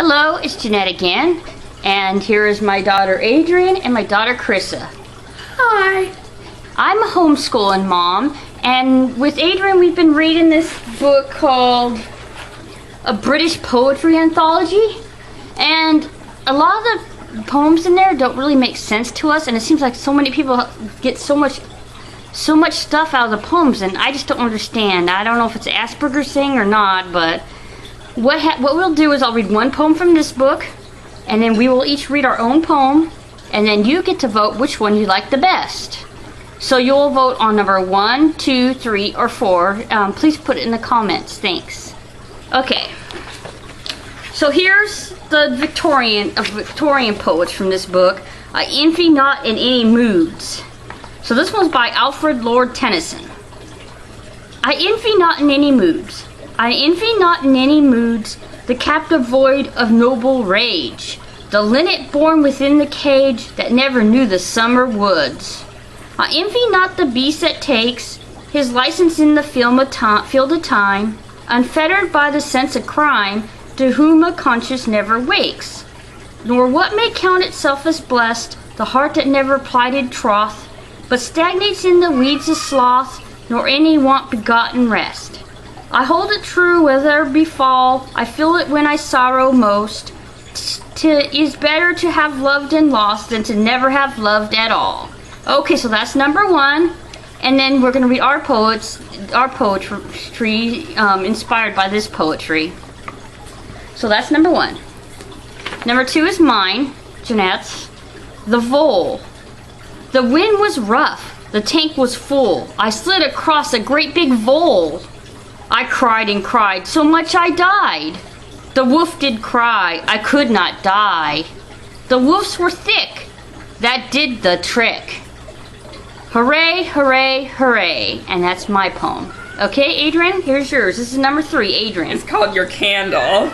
Hello, it's Jeanette again, and here is my daughter Adrian and my daughter Krissa. Hi. I'm a homeschooling mom, and with Adrian we've been reading this book called A British Poetry Anthology, and a lot of the poems in there don't really make sense to us, and it seems like so many people get so much stuff out of the poems, and I just don't understand. I don't know if it's Asperger's thing or not, but what we'll do is I'll read one poem from this book, and then we will each read our own poem, and then you get to vote which one you like the best. So you'll vote on number 1, 2, 3, or 4. Please put it in the comments. Thanks. Okay. So here's the Victorian poets from this book. I envy not in any moods. So this one's by Alfred Lord Tennyson. I envy not in any moods. I envy not in any moods the captive void of noble rage, the linnet born within the cage that never knew the summer woods. I envy not the beast that takes his license in the field of time, unfettered by the sense of crime, to whom a conscience never wakes. Nor what may count itself as blessed, the heart that never plighted troth, but stagnates in the weeds of sloth, nor any want begotten rest. I hold it true whether befall, I feel it when I sorrow most. 'Tis better to have loved and lost than to never have loved at all. Okay, so that's number 1, and then we're going to read our poetry inspired by this poetry. So that's number 1. Number 2 is mine, Jeanette's. The Vole. The wind was rough, the tank was full. I slid across a great big vole. I cried and cried, so much I died. The wolf did cry, I could not die. The wolves were thick, that did the trick. Hooray, hooray, hooray. And that's my poem. Okay, Adrian, here's yours. This is number 3, Adrian. It's called Your Candle.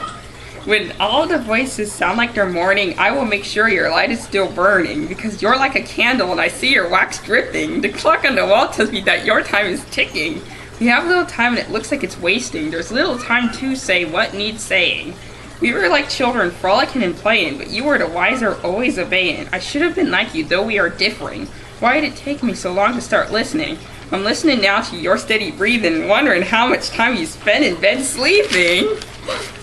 When all the voices sound like they're mourning, I will make sure your light is still burning, because you're like a candle and I see your wax dripping. The clock on the wall tells me that your time is ticking. We have little time and it looks like it's wasting. There's little time to say what needs saying. We were like children, frolicking and playing, but you were the wiser, always obeying. I should have been like you, though we are differing. Why did it take me so long to start listening? I'm listening now to your steady breathing, wondering how much time you spend in bed sleeping.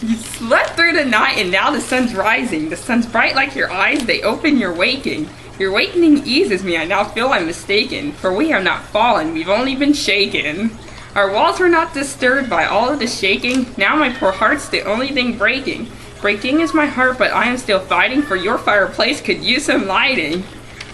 You slept through the night and now the sun's rising. The sun's bright like your eyes, they open, you're waking. Your awakening eases me, I now feel I'm mistaken. For we have not fallen, we've only been shaken. Our walls were not disturbed by all of the shaking. Now my poor heart's the only thing breaking. Breaking is my heart, but I am still fighting, for your fireplace could use some lighting.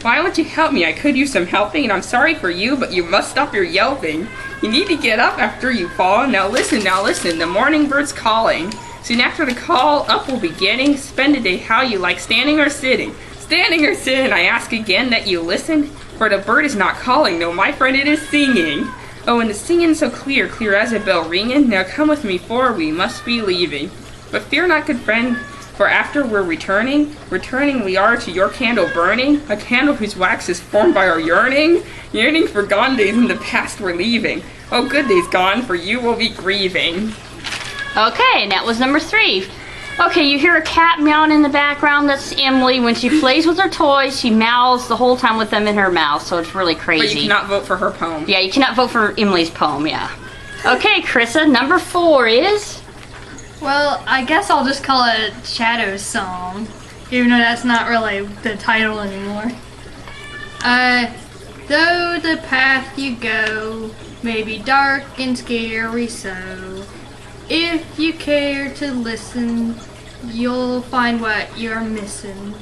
Why won't you help me? I could use some helping, and I'm sorry for you, but you must stop your yelping. You need to get up after you fall. Now listen, the morning bird's calling. Soon after the call, up will be getting. Spend a day how you like, standing or sitting. Standing or sitting, I ask again that you listen, for the bird is not calling, no, my friend, it is singing. Oh, and the singing so clear, clear as a bell ringing. Now come with me, for we must be leaving. But fear not, good friend, for after we're returning we are to your candle burning, a candle whose wax is formed by our yearning for gone days in the past we're leaving. Oh, good days gone, for you will be grieving. Okay, and that was number 3. Okay, you hear a cat meowing in the background. That's Emily. When she plays with her toys, she meows the whole time with them in her mouth, so it's really crazy. But you cannot vote for her poem. Yeah, you cannot vote for Emily's poem, yeah. Okay, Krissa, number 4 is? Well, I guess I'll just call it Shadow's Song, even though that's not really the title anymore. Though the path you go may be dark and scary so, if you care to listen, you'll find what you're missing.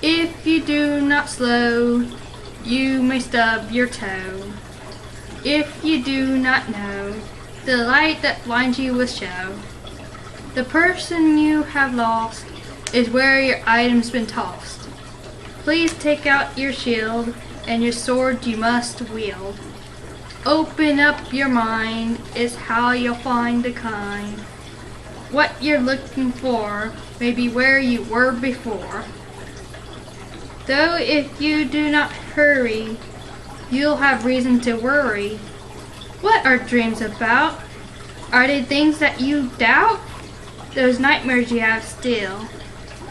If you do not slow, you may stub your toe. If you do not know the light that blinds you with show, the person you have lost is where your item's been tossed. Please take out your shield, and your sword you must wield. Open up your mind is how you'll find the kind. What you're looking for may be where you were before. Though if you do not hurry, you'll have reason to worry. What are dreams about? Are they things that you doubt? those nightmares you have still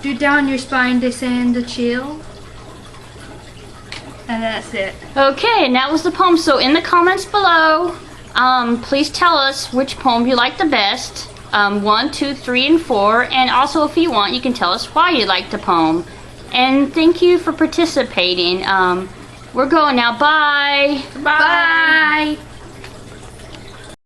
do down your spine they send a chill. And that's it. Okay, and that was the poem. So in the comments below, please tell us which poem you like the best. 1, 2, 3, and 4. And also, if you want, you can tell us why you like the poem. And thank you for participating. We're going now. Bye. Bye.